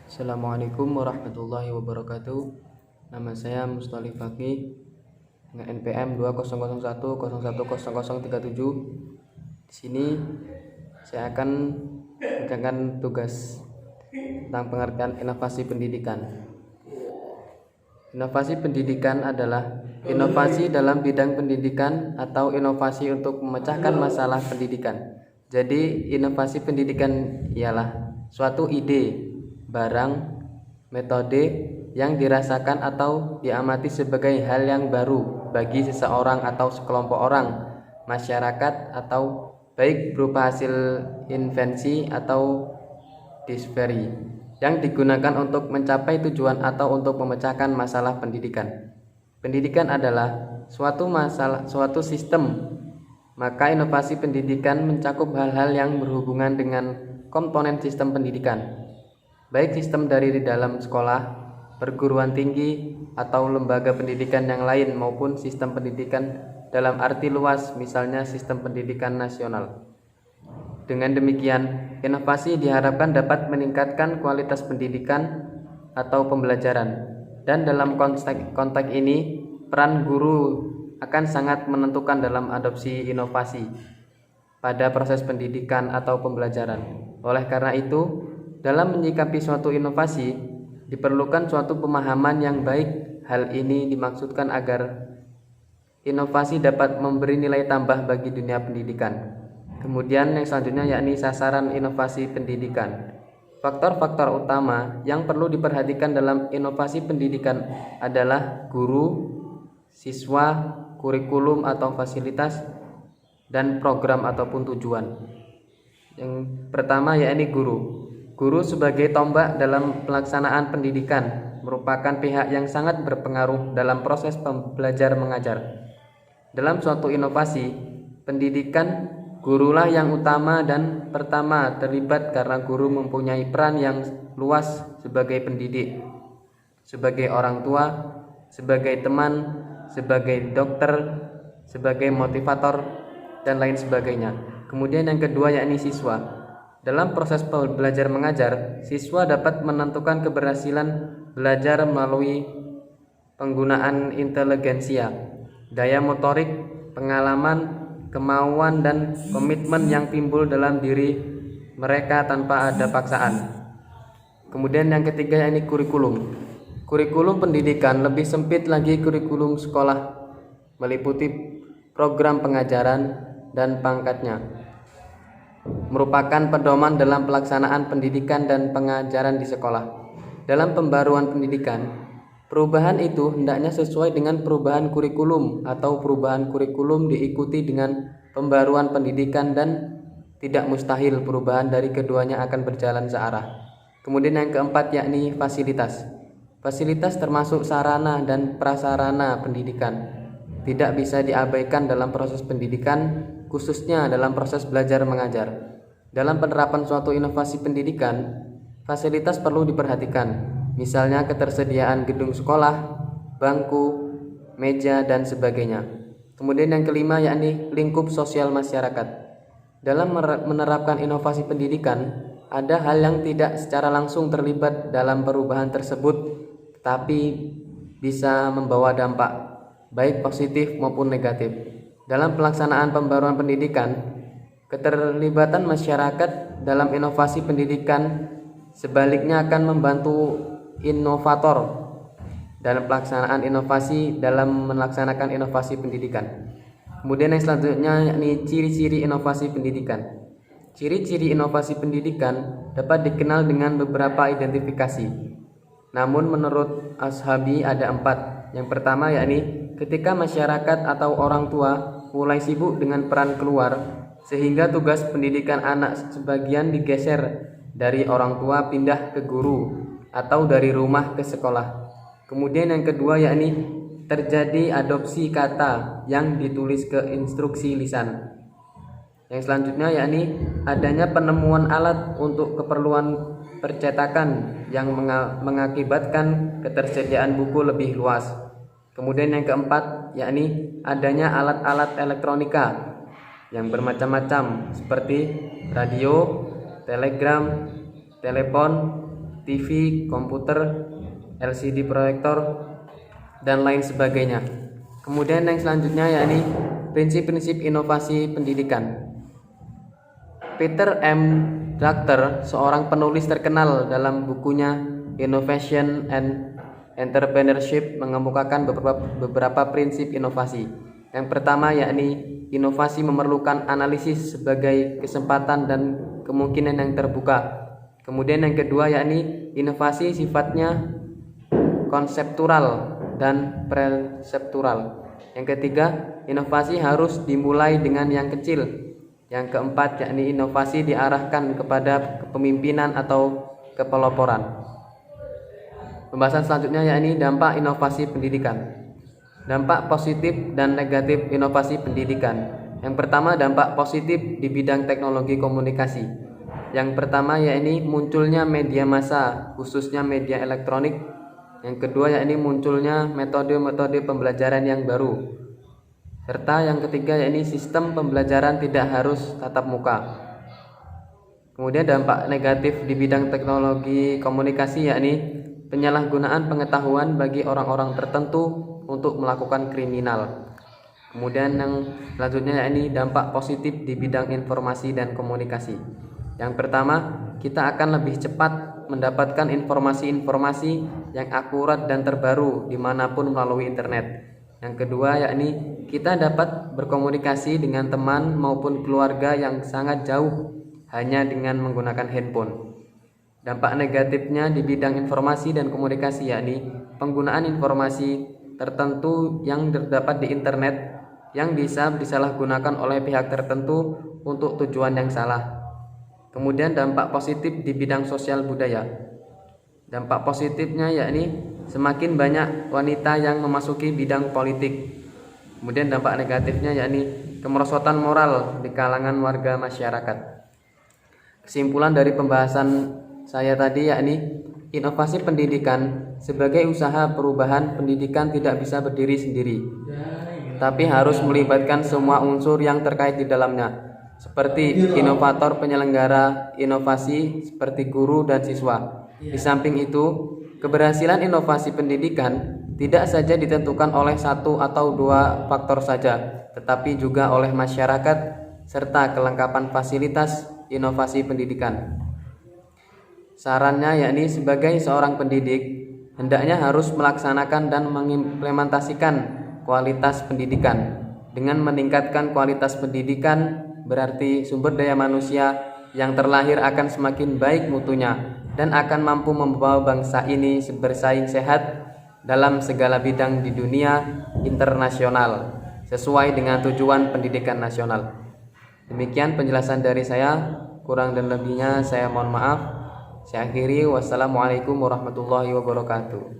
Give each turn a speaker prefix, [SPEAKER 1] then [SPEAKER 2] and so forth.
[SPEAKER 1] Assalamualaikum warahmatullahi wabarakatuh. Nama saya Musthalif Fakih dengan NPM 2001010037. Di sini saya akan mengerjakan tugas tentang pengertian inovasi pendidikan. Inovasi pendidikan adalah inovasi dalam bidang pendidikan atau inovasi untuk memecahkan masalah pendidikan. Jadi, inovasi pendidikan ialah suatu ide, barang, metode yang dirasakan atau diamati sebagai hal yang baru bagi seseorang atau sekelompok orang, masyarakat, atau baik berupa hasil invensi atau discovery yang digunakan untuk mencapai tujuan atau untuk memecahkan masalah pendidikan. Pendidikan adalah suatu sistem, maka inovasi pendidikan mencakup hal-hal yang berhubungan dengan komponen sistem pendidikan, baik sistem dari dalam sekolah, perguruan tinggi, atau lembaga pendidikan yang lain maupun sistem pendidikan dalam arti luas, misalnya sistem pendidikan nasional. Dengan demikian, inovasi diharapkan dapat meningkatkan kualitas pendidikan atau pembelajaran, dan dalam konteks ini, peran guru akan sangat menentukan dalam adopsi inovasi pada proses pendidikan atau pembelajaran. Oleh karena itu, dalam menyikapi suatu inovasi, diperlukan suatu pemahaman yang baik. Hal ini dimaksudkan agar inovasi dapat memberi nilai tambah bagi dunia pendidikan. Kemudian yang selanjutnya yakni sasaran inovasi pendidikan. Faktor-faktor utama yang perlu diperhatikan dalam inovasi pendidikan adalah guru, siswa, kurikulum atau fasilitas, dan program ataupun tujuan. Yang pertama yakni guru. Guru sebagai tombak dalam pelaksanaan pendidikan merupakan pihak yang sangat berpengaruh dalam proses belajar mengajar. Dalam suatu inovasi pendidikan, gurulah yang utama dan pertama terlibat karena guru mempunyai peran yang luas sebagai pendidik, sebagai orang tua, sebagai teman, sebagai dokter, sebagai motivator, dan lain sebagainya. Kemudian yang kedua yakni siswa. Dalam proses belajar mengajar, siswa dapat menentukan keberhasilan belajar melalui penggunaan inteligensia, daya motorik, pengalaman, kemauan, dan komitmen yang timbul dalam diri mereka tanpa ada paksaan. Kemudian yang ketiga yakni kurikulum. Kurikulum pendidikan lebih sempit lagi kurikulum sekolah, meliputi program pengajaran dan pangkatnya, merupakan pedoman dalam pelaksanaan pendidikan dan pengajaran di sekolah. Dalam pembaruan pendidikan, perubahan itu hendaknya sesuai dengan perubahan kurikulum atau perubahan kurikulum diikuti dengan pembaruan pendidikan, dan tidak mustahil perubahan dari keduanya akan berjalan searah. Kemudian yang keempat yakni fasilitas. Fasilitas termasuk sarana dan prasarana pendidikan. Tidak bisa diabaikan dalam proses pendidikan, khususnya dalam proses belajar mengajar. Dalam penerapan suatu inovasi pendidikan, fasilitas perlu diperhatikan, misalnya ketersediaan gedung sekolah, bangku, meja, dan sebagainya. Kemudian yang kelima yakni lingkup sosial masyarakat. Dalam menerapkan inovasi pendidikan, ada hal yang tidak secara langsung terlibat dalam perubahan tersebut, tetapi bisa membawa dampak, baik positif maupun negatif. Dalam pelaksanaan pembaruan pendidikan, keterlibatan masyarakat dalam inovasi pendidikan sebaliknya akan membantu inovator dalam pelaksanaan inovasi dalam melaksanakan inovasi pendidikan. Kemudian yang selanjutnya yakni ciri-ciri inovasi pendidikan. Ciri-ciri inovasi pendidikan dapat dikenal dengan beberapa identifikasi. Namun menurut Ashabi ada 4. Yang pertama yakni ketika masyarakat atau orang tua mulai sibuk dengan peran keluar, sehingga tugas pendidikan anak sebagian digeser dari orang tua pindah ke guru atau dari rumah ke sekolah. Kemudian yang kedua yakni terjadi adopsi kata yang ditulis ke instruksi lisan. Yang selanjutnya yakni adanya penemuan alat untuk keperluan percetakan yang mengakibatkan ketersediaan buku lebih luas. Kemudian yang keempat yakni adanya alat-alat elektronika yang bermacam-macam seperti radio, telegram, telepon, TV, komputer, LCD proyektor, dan lain sebagainya. Kemudian yang selanjutnya yakni prinsip-prinsip inovasi pendidikan. Peter M. Drucker, seorang penulis terkenal, dalam bukunya Innovation and Entrepreneurship mengemukakan beberapa prinsip inovasi. Yang pertama yakni inovasi memerlukan analisis sebagai kesempatan dan kemungkinan yang terbuka. Kemudian yang kedua yakni inovasi sifatnya konseptual dan perseptual. Yang ketiga, inovasi harus dimulai dengan yang kecil. Yang keempat yakni inovasi diarahkan kepada kepemimpinan atau kepeloporan. Pembahasan selanjutnya yakni dampak inovasi pendidikan. Dampak positif dan negatif inovasi pendidikan. Yang pertama, dampak positif di bidang teknologi komunikasi. Yang pertama yakni munculnya media massa, khususnya media elektronik. Yang kedua yakni munculnya metode-metode pembelajaran yang baru. Serta yang ketiga yakni sistem pembelajaran tidak harus tatap muka. Kemudian dampak negatif di bidang teknologi komunikasi yakni penyalahgunaan pengetahuan bagi orang-orang tertentu untuk melakukan kriminal. Kemudian yang selanjutnya yakni dampak positif di bidang informasi dan komunikasi. Yang pertama, kita akan lebih cepat mendapatkan informasi-informasi yang akurat dan terbaru dimanapun melalui internet. Yang kedua yakni kita dapat berkomunikasi dengan teman maupun keluarga yang sangat jauh hanya dengan menggunakan handphone. Dampak negatifnya di bidang informasi dan komunikasi yakni penggunaan informasi tertentu yang terdapat di internet yang bisa disalahgunakan oleh pihak tertentu untuk tujuan yang salah. Kemudian dampak positif di bidang sosial budaya. Dampak positifnya yakni semakin banyak wanita yang memasuki bidang politik. Kemudian dampak negatifnya yakni kemerosotan moral di kalangan warga masyarakat. Kesimpulan dari pembahasan saya tadi yakni inovasi pendidikan sebagai usaha perubahan pendidikan tidak bisa berdiri sendiri, tapi harus melibatkan semua unsur yang terkait di dalamnya, seperti inovator penyelenggara inovasi seperti guru dan siswa. Di samping itu, keberhasilan inovasi pendidikan tidak saja ditentukan oleh satu atau dua faktor saja, tetapi juga oleh masyarakat serta kelengkapan fasilitas inovasi pendidikan. Sarannya yakni sebagai seorang pendidik, hendaknya harus melaksanakan dan mengimplementasikan kualitas pendidikan. Dengan meningkatkan kualitas pendidikan, berarti sumber daya manusia yang terlahir akan semakin baik mutunya dan akan mampu membawa bangsa ini bersaing sehat dalam segala bidang di dunia internasional sesuai dengan tujuan pendidikan nasional. Demikian penjelasan dari saya, kurang dan lebihnya saya mohon maaf. Saya akhiri, wassalamualaikum warahmatullahi wabarakatuh.